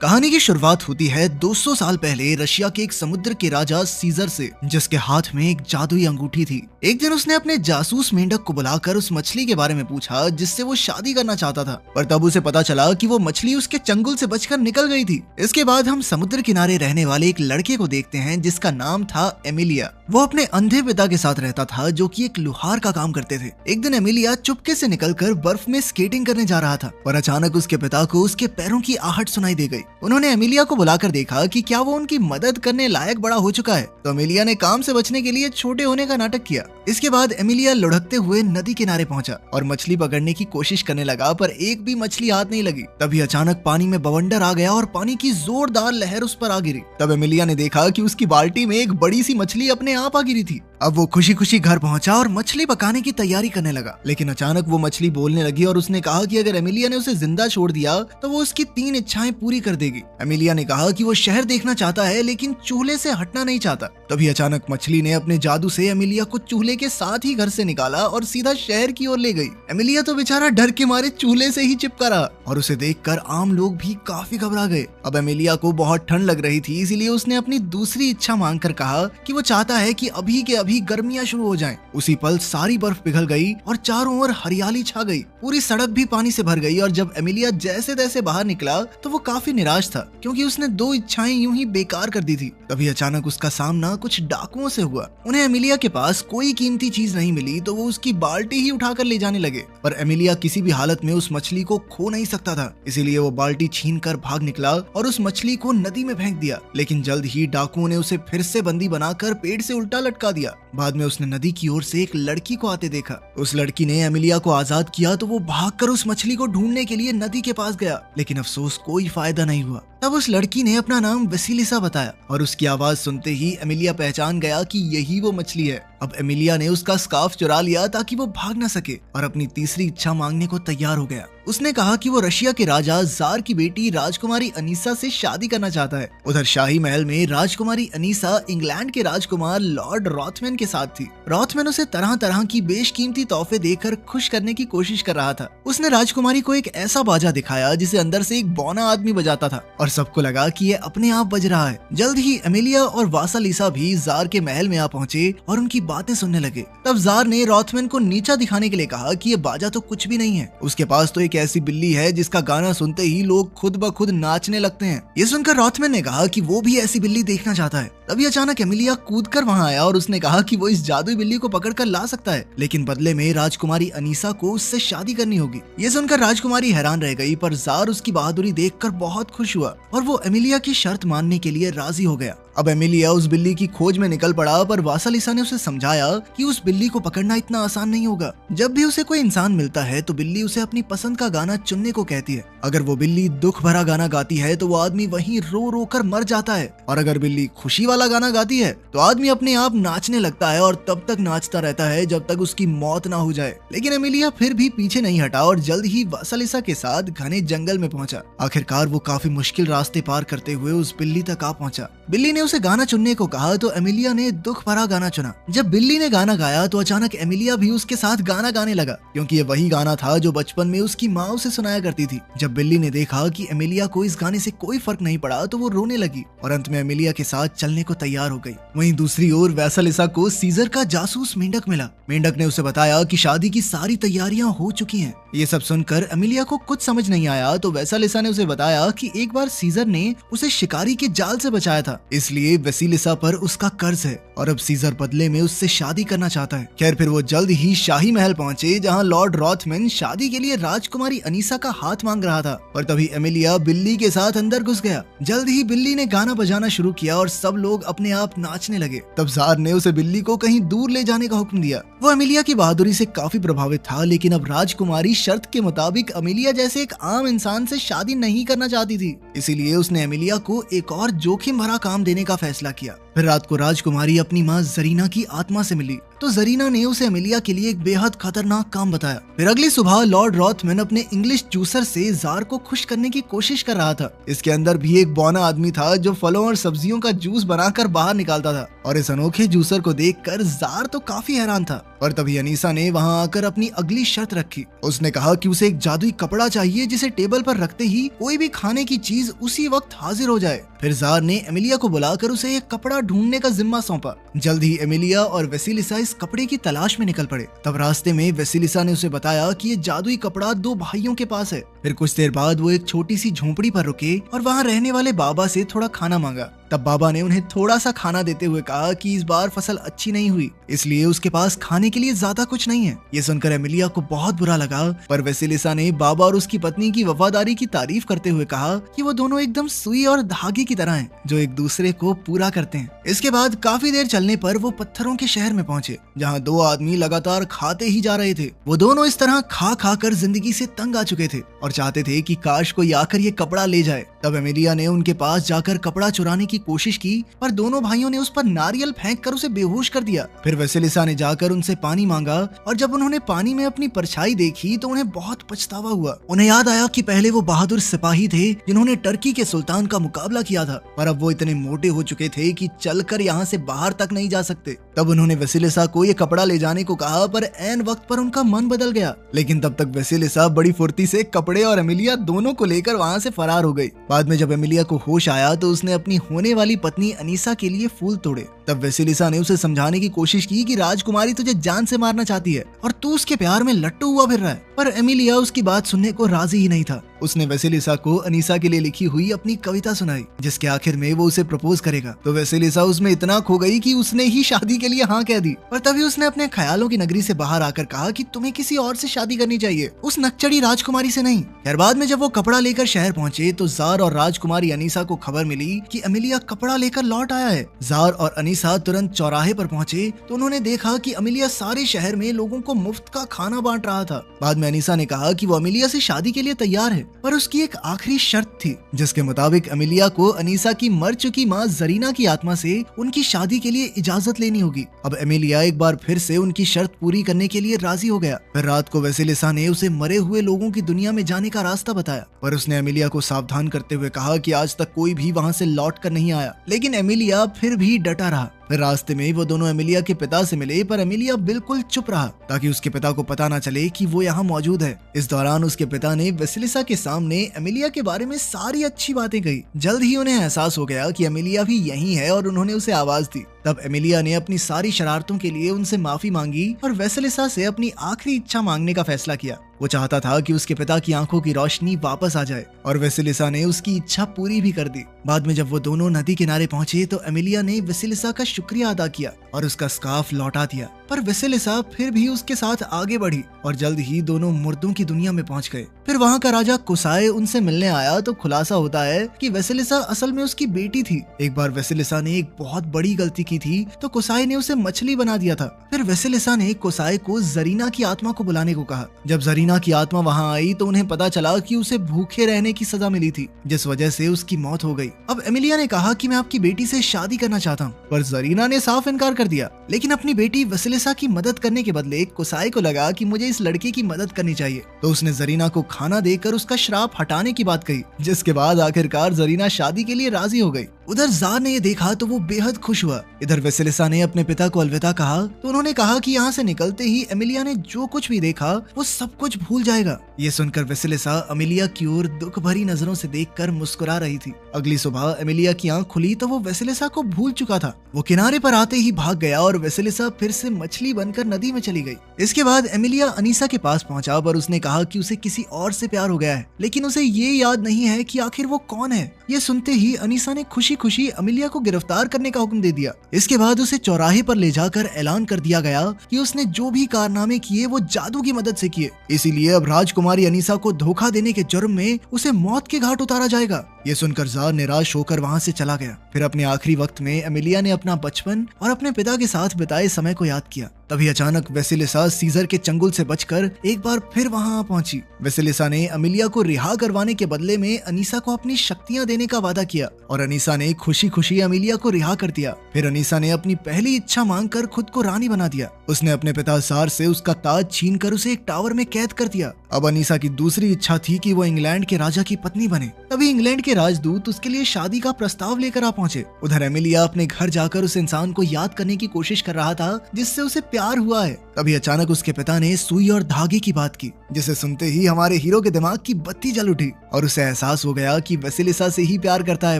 कहानी की शुरुआत होती है 200 साल पहले रशिया के एक समुद्र के राजा सीजर से, जिसके हाथ में एक जादुई अंगूठी थी। एक दिन उसने अपने जासूस मेंढक को बुलाकर उस मछली के बारे में पूछा जिससे वो शादी करना चाहता था, पर तब उसे पता चला कि वो मछली उसके चंगुल से बचकर निकल गई थी। इसके बाद हम समुद्र किनारे रहने वाले एक लड़के को देखते हैं जिसका नाम था एमिलिया। वो अपने अंधे पिता के साथ रहता था जो कि एक लुहार का काम करते थे। एक दिन एमिलिया चुपके से निकलकर बर्फ में स्केटिंग करने जा रहा था, पर अचानक उसके पिता को उसके पैरों की आहट सुनाई दे गई। उन्होंने एमिलिया को बुलाकर देखा कि क्या वो उनकी मदद करने लायक बड़ा हो चुका है, तो एमिलिया ने काम से बचने के लिए छोटे होने का नाटक किया। इसके बाद एमिलिया लुढ़कते हुए नदी किनारे पहुंचा और मछली पकड़ने की कोशिश करने लगा, पर एक भी मछली हाथ नहीं लगी। तभी अचानक पानी में बवंडर आ गया और पानी की जोरदार लहर उस पर आ गिरी। तब एमिलिया ने देखा कि उसकी बाल्टी में एक बड़ी सी मछली अपने आप आ गिरी थी। अब वो खुशी खुशी घर पहुंचा और मछली पकाने की तैयारी करने लगा, लेकिन अचानक वो मछली बोलने लगी और उसने कहा कि अगर एमिलिया ने उसे जिंदा छोड़ दिया तो वो उसकी 3 इच्छाएं पूरी कर देगी। एमिलिया ने कहा कि वो शहर देखना चाहता है लेकिन चूल्हे से हटना नहीं चाहता। तभी अचानक मछली ने अपने जादू से एमिलिया को चूल्हे के साथ ही घर से निकाला और सीधा शहर की ओर ले गई। एमिलिया तो बेचारा डर के मारे चूल्हे से ही चिपका रहा और उसे देखकर आम लोग भी काफी घबरा गए। अब एमिलिया को बहुत ठंड लग रही थी, इसीलिए उसने अपनी दूसरी इच्छा मांगकर कहा कि वो चाहता है कि अभी के अभी गर्मियां शुरू हो जाएं। उसी पल सारी बर्फ पिघल गई और चारों ओर हरियाली छा गई। पूरी सड़क भी पानी से भर गई और जब एमिलिया जैसे तैसे बाहर निकला तो वो काफी निराश था, क्योंकि उसने 2 इच्छाएं यूं ही बेकार कर दी थी। तभी अचानक उसका सामना कुछ डाकुओं से हुआ। उन्हें एमिलिया के पास कोई कीमती चीज नहीं मिली तो वो उसकी बाल्टी ही उठाकर ले जाने लगे, पर एमिलिया किसी भी हालत में उस मछली को खो नहीं सकता था, इसीलिए वो बाल्टी छीनकर भाग निकला और उस मछली को नदी में फेंक दिया। लेकिन जल्द ही डाकुओं ने उसे फिर से बंदी बनाकर पेड़ से उल्टा लटका दिया। बाद में उसने नदी की ओर से एक लड़की को आते देखा। उस लड़की ने एमिलिया को आजाद किया तो वो भागकर उस मछली को ढूंढने के लिए नदी के पास गया, लेकिन अफसोस कोई फायदा नहीं हुआ। तब उस लड़की ने अपना नाम वसीलिसा बताया और उसकी आवाज सुनते ही एमिलिया पहचान गया कि यही वो मछली है। अब एमिलिया ने उसका स्कार्फ चुरा लिया ताकि वो भाग न सके और अपनी तीसरी इच्छा मांगने को तैयार हो गया। उसने कहा कि वो रशिया के राजा जार की बेटी राजकुमारी अनीसा से शादी करना चाहता है। उधर शाही महल में राजकुमारी अनीसा इंग्लैंड के राजकुमार लॉर्ड रॉथमैन के साथ थी। रॉथमैन उसे तरह तरह की बेशकीमती तोहफे देकर खुश करने की कोशिश कर रहा था। उसने राजकुमारी को एक ऐसा बाजा दिखाया जिसे अंदर से एक बौना आदमी बजाता था और सबको लगा कि ये अपने आप बज रहा है। जल्द ही एमिलिया और वासालिसा भी जार के महल में आ पहुंचे और उनकी बातें सुनने लगे। तब जार ने रॉथमैन को नीचा दिखाने के लिए कहा कि ये बाजा तो कुछ भी नहीं है, उसके पास तो एक ऐसी बिल्ली है जिसका गाना सुनते ही लोग खुद ब खुद नाचने लगते हैं। ये सुनकर रॉथमैन ने कहा कि वो भी ऐसी बिल्ली देखना चाहता है। तभी अचानक एमिलिया कूदकर वहां आया और उसने कहा कि वो इस जादुई बिल्ली को पकड़कर ला सकता है, लेकिन बदले में राजकुमारी अनीसा को उससे शादी करनी होगी। ये सुनकर राजकुमारी हैरान रह गई, पर जार उसकी बहादुरी देखकर बहुत खुश हुआ और वो एमिलिया की शर्त मानने के लिए राजी हो गया। अब एमिलिया उस बिल्ली की खोज में निकल पड़ा, पर वासालिसा ने उसे समझाया कि उस बिल्ली को पकड़ना इतना आसान नहीं होगा। जब भी उसे कोई इंसान मिलता है तो बिल्ली उसे अपनी पसंद का गाना चुनने को कहती है। अगर वो बिल्ली दुख भरा गाना गाती है तो वो आदमी वहीं रो रो कर मर जाता है, और अगर बिल्ली खुशी वाला गाना गाती है तो आदमी अपने आप नाचने लगता है और तब तक नाचता रहता है जब तक उसकी मौत ना हो जाए। लेकिन एमिलिया फिर भी पीछे नहीं हटा और जल्द ही वासालिसा के साथ घने जंगल में पहुंचा। आखिरकार वो काफी मुश्किल रास्ते पार करते हुए उस बिल्ली तक आ पहुंचा। बिल्ली ने उसे गाना चुनने को कहा तो एमिलिया ने दुख भरा गाना चुना। जब बिल्ली ने गाना गाया तो अचानक एमिलिया भी उसके साथ गाना गाने लगा, क्योंकि ये वही गाना था जो बचपन में उसकी माँ उसे सुनाया करती थी। जब बिल्ली ने देखा कि एमिलिया को इस गाने से कोई फर्क नहीं पड़ा तो वो रोने लगी और अंत में एमिलिया के साथ चलने को तैयार हो गई। वहीं दूसरी ओर वासालिसा को सीजर का जासूस मेंढक मिला। मेंढक ने उसे बताया कि शादी की सारी तैयारियां हो चुकी हैं। ये सब सुनकर एमिलिया को कुछ समझ नहीं आया तो वासालिसा ने उसे बताया कि एक बार सीजर ने उसे शिकारी के जाल से बचाया था, इसलिए वसीलिसा पर उसका कर्ज है और अब सीजर बदले में उससे शादी करना चाहता है। खैर फिर वो जल्द ही शाही महल पहुंचे, जहां लॉर्ड रॉथमैन शादी के लिए राजकुमारी अनीसा का हाथ मांग रहा था, पर तभी एमिलिया बिल्ली के साथ अंदर घुस गया। जल्द ही बिल्ली ने गाना बजाना शुरू किया और सब लोग अपने आप नाचने लगे। तब जार ने उसे बिल्ली को कहीं दूर ले जाने का हुक्म दिया। वो एमिलिया की बहादुरी से काफी प्रभावित था, लेकिन अब राजकुमारी शर्त के मुताबिक एमिलिया जैसे एक आम इंसान से शादी नहीं करना चाहती थी, इसीलिए उसने एमिलिया को एक और जोखिम भरा काम देने का फैसला किया। फिर रात को राजकुमारी अपनी माँ जरीना की आत्मा से मिली। तो जरीना ने उसे एमिलिया के लिए एक बेहद खतरनाक काम बताया। फिर अगली सुबह लॉर्ड रॉथमैन अपने इंग्लिश जूसर से जार को खुश करने की कोशिश कर रहा था। इसके अंदर भी एक बौना आदमी था जो फलों और सब्जियों का जूस बनाकर बाहर निकालता था, और इस अनोखे जूसर को देखकर जार तो काफी हैरान था। और तभी अनीसा ने वहां आकर अपनी अगली शर्त रखी। उसने कहा कि उसे एक जादुई कपड़ा चाहिए जिसे टेबल पर रखते ही कोई भी खाने की चीज उसी वक्त हाजिर हो जाए। फिर जार ने एमिलिया को बुलाकर उसे एक कपड़ा ढूंढने का जिम्मा सौंपा। जल्द ही एमिलिया और वेसिलिसा इस कपड़े की तलाश में निकल पड़े। तब रास्ते में वेसिलिसा ने उसे बताया कि ये जादुई कपड़ा 2 भाइयों के पास है। फिर कुछ देर बाद वो एक छोटी सी झोंपड़ी पर रुके और वहाँ रहने वाले बाबा से थोड़ा खाना मांगा। तब बाबा ने उन्हें थोड़ा सा खाना देते हुए कहा कि इस बार फसल अच्छी नहीं हुई, इसलिए उसके पास खाने के लिए ज्यादा कुछ नहीं है। ये सुनकर एमिलिया को बहुत बुरा लगा, पर वेसिलिसा ने बाबा और उसकी पत्नी की वफादारी की तारीफ करते हुए कहा कि वो दोनों एकदम सुई और धागे की तरह हैं, जो एक दूसरे को पूरा करते हैं। इसके बाद काफी देर चलने पर वो पत्थरों के शहर में पहुंचे, जहाँ 2 आदमी लगातार खाते ही जा रहे थे। वो दोनों इस तरह खा खा कर जिंदगी से तंग आ चुके थे और चाहते थे कि काश कोई आकर ये कपड़ा ले जाए। तब एमिलिया ने उनके पास जाकर कपड़ा चुराने की कोशिश की, पर दोनों भाइयों ने उस पर नारियल फेंक कर उसे बेहोश कर दिया। फिर वेसिलिसा ने जाकर उनसे पानी मांगा, और जब उन्होंने पानी में अपनी परछाई देखी तो उन्हें बहुत पछतावा हुआ। उन्हें याद आया कि पहले वो बहादुर सिपाही थे जिन्होंने टर्की के सुल्तान का मुकाबला किया था, पर अब वो इतने मोटे हो चुके थे कि चलकर यहाँ से बाहर तक नहीं जा सकते। तब उन्होंने वेसिलिसा को ये कपड़ा ले जाने को कहा, पर ऐन वक्त पर उनका मन बदल गया। लेकिन तब तक वेसिलिसा बड़ी फुर्ती से कपड़े और एमिलिया दोनों को लेकर वहाँ से फरार हो गई। बाद में जब एमिलिया को होश आया तो उसने अपनी होने वाली पत्नी अनीसा के लिए फूल तोड़े। तब वेसिलिसा ने उसे समझाने की कोशिश की कि राजकुमारी तुझे जान से मारना चाहती है और तू उसके प्यार में लट्टू हुआ फिर रहा है, पर एमिलिया उसकी बात सुनने को राजी ही नहीं था। उसने वेसिलिसा को अनीसा के लिए लिखी हुई अपनी कविता सुनाई, जिसके आखिर में वो उसे प्रपोज करेगा। तो वेसिलिसा उसमें इतना खो गई कि उसने ही शादी के लिए हाँ कह दी। और तभी उसने अपने ख्यालों की नगरी से बाहर आकर कहा कि तुम्हें किसी और से शादी करनी चाहिए, उस नक्चड़ी राजकुमारी से नहीं। खैर बाद में जब वो कपड़ा लेकर शहर पहुंचे तो जार और राजकुमारी अनीसा को खबर मिली कि एमिलिया कपड़ा लेकर लौट आया है। जार और अनीसा तुरंत चौराहे पर पहुंचे तो उन्होंने देखा कि एमिलिया सारे शहर में लोगों को मुफ्त का खाना बांट रहा था। बाद में अनीसा ने कहा कि वो एमिलिया से शादी के लिए तैयार है, पर उसकी एक आखिरी शर्त थी, जिसके मुताबिक एमिलिया को अनीसा की मर चुकी माँ जरीना की आत्मा से उनकी शादी के लिए इजाजत लेनी होगी। अब एमिलिया एक बार फिर से उनकी शर्त पूरी करने के लिए राजी हो गया। फिर रात को वेसिलिसा ने उसे मरे हुए लोगों की दुनिया में जाने का रास्ता बताया, पर उसने एमिलिया को सावधान करते हुए कहा कि आज तक कोई भी वहाँ से लौट कर नहीं आया। लेकिन एमिलिया फिर भी डटा रहा। फिर रास्ते में वो दोनों एमिलिया के पिता से मिले, पर एमिलिया बिल्कुल चुप रहा ताकि उसके पिता को पता ना चले कि वो यहाँ मौजूद है। इस दौरान उसके पिता ने वेसिलिसा के सामने एमिलिया के बारे में सारी अच्छी बातें कही। जल्द ही उन्हें एहसास हो गया कि एमिलिया भी यही है और उन्होंने उसे आवाज दी। तब एमिलिया ने अपनी सारी शरारतों के लिए उनसे माफी मांगी और वेसिलिसा से अपनी आखिरी इच्छा मांगने का फैसला किया। वो चाहता था कि उसके पिता की आंखों की रोशनी वापस आ जाए, और वेसिलिसा ने उसकी इच्छा पूरी भी कर दी। बाद में जब वो दोनों नदी किनारे पहुंचे तो एमिलिया ने वेसिलिसा का शुक्रिया अदा किया और उसका स्कार्फ लौटा दिया, पर वेसिलिसा फिर भी उसके साथ आगे बढ़ी और जल्द ही दोनों मुर्दों की दुनिया में पहुंच गए। फिर वहाँ का राजा कुसाई उनसे मिलने आया तो खुलासा होता है कि वेसिलिसा असल में उसकी बेटी थी। एक बार वेसिलिसा ने एक बहुत बड़ी गलती की थी तो कुसाई ने उसे मछली बना दिया था। फिर वेसिलिसा ने कुसाई को जरीना की आत्मा को बुलाने को कहा। जब जरीना की आत्मा वहाँ आई तो उन्हें पता चला कि उसे भूखे रहने की सजा मिली थी, जिस वजह से उसकी मौत हो गई। अब एमिलिया ने कहा कि मैं आपकी बेटी से शादी करना चाहता हूँ, पर जरीना ने साफ इनकार कर दिया। लेकिन अपनी बेटी वेसिलिसा की मदद करने के बदले कुसाई को लगा कि मुझे इस लड़के की मदद करनी चाहिए, तो उसने जरीना को खाना देकर उसका श्राप हटाने की बात कही, जिसके बाद आखिरकार जरीना शादी के लिए राजी हो गई। उधर जार ने ये देखा तो वो बेहद खुश हुआ। इधर वेसिलिसा ने अपने पिता को अलविदा कहा तो उन्होंने कहा कि यहाँ से निकलते ही एमिलिया ने जो कुछ भी देखा वो सब कुछ भूल जाएगा। ये सुनकर वेसिलिसा एमिलिया की ओर दुख भरी नजरों से देखकर मुस्कुरा रही थी। अगली सुबह एमिलिया की आंख खुली तो वो वेसिलिसा को भूल चुका था। वो किनारे पर आते ही भाग गया और वेसिलिसा फिर से मछली बनकर नदी में चली गई। इसके बाद एमिलिया अनीसा के पास पहुंचा, पर उसने कहा कि उसे किसी और से प्यार हो गया है, लेकिन उसे ये याद नहीं है कि आखिर वो कौन है। ये सुनते ही अनीसा ने खुशी खुशी एमिलिया को गिरफ्तार करने का हुक्म दे दिया। इसके बाद उसे चौराहे पर ले जाकर ऐलान कर दिया गया कि उसने जो भी कारनामे किए वो जादू की मदद से किए, इसीलिए अब राजकुमारी अनीसा को धोखा देने के जुर्म में उसे मौत के घाट उतारा जाएगा। ये सुनकर जार निराश होकर वहाँ से चला गया। फिर अपने आखिरी वक्त में एमिलिया ने अपना बचपन और अपने पिता के साथ बिताए समय को याद किया। तभी अचानक वेसिलिसा सीजर के चंगुल से बचकर एक बार फिर वहां आ पहुंची। वेसिलिसा ने एमिलिया को रिहा करवाने के बदले में अनीसा को अपनी शक्तियां देने का वादा किया और अनीसा ने खुशी खुशी एमिलिया को रिहा कर दिया। फिर अनीसा ने अपनी पहली इच्छा मांगकर खुद को रानी बना दिया। उसने अपने पिता जार से उसका ताज छीनकर उसे एक टावर में कैद कर दिया। अब अनीसा की दूसरी इच्छा थी कि वो इंग्लैंड के राजा की पत्नी बने। तभी इंग्लैंड के राजदूत उसके लिए शादी का प्रस्ताव लेकर आ पहुंचे। उधर एमिलिया अपने घर जाकर उस इंसान को याद करने की कोशिश कर रहा था जिससे उसे प्यार हुआ है। तभी अचानक उसके पिता ने सुई और धागे की बात की, जिसे सुनते ही हमारे हीरो के दिमाग की बत्ती जल उठी और उसे एहसास हो गया कि वेसिलिसा से ही प्यार करता है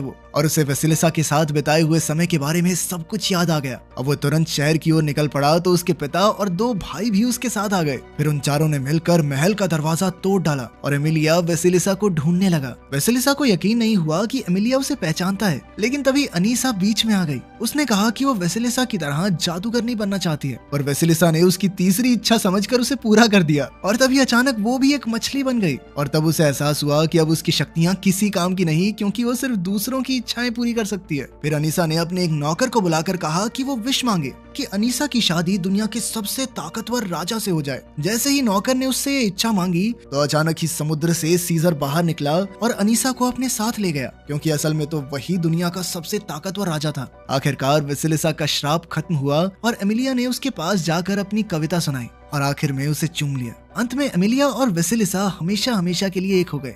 वो, और उसे वेसिलिसा के साथ बिताए हुए समय के बारे में सब कुछ याद आ गया। अब वो तुरंत शहर की ओर निकल पड़ा तो उसके पिता और 2 भाई भी उसके साथ आ गए। फिर उन चारों ने मिलकर महल का दरवाजा तोड़ डाला और एमिलिया वेसिलिसा को ढूंढने लगा। वेसिलिसा को यकीन नहीं हुआ कि एमिलिया उसे पहचानता है, लेकिन तभी अनीसा बीच में आ गई। उसने कहा कि वो वेसिलिसा की तरह जादूगरनी बनना चाहती है और वेसिलिसा ने उसकी तीसरी इच्छा समझकर उसे पूरा कर दिया। और तभी अचानक वो भी एक मछली बन गई और तब उसे एहसास हुआ कि अब उसकी शक्तियां किसी काम की नहीं, क्योंकि वो सिर्फ दूसरों की इच्छाएं पूरी कर सकती है। फिर अनीसा ने अपने एक नौकर को बुलाकर कहा कि वो विश मांगे कि अनीसा की शादी दुनिया के सबसे ताकतवर राजा से हो जाए। जैसे ही नौकर ने उससे ये इच्छा मांगी तो अचानक ही समुद्र से सीजर बाहर निकला और अनीसा को अपने साथ ले गया, क्योंकि असल में तो वही दुनिया का सबसे ताकतवर राजा था। आखिरकार वेसिलिसा का श्राप खत्म हुआ और एमिलिया ने उसके पास जाकर अपनी कविता सुनाई और आखिर में उसे चूम लिया। अंत में एमिलिया और वेसिलिसा हमेशा हमेशा के लिए एक हो गए।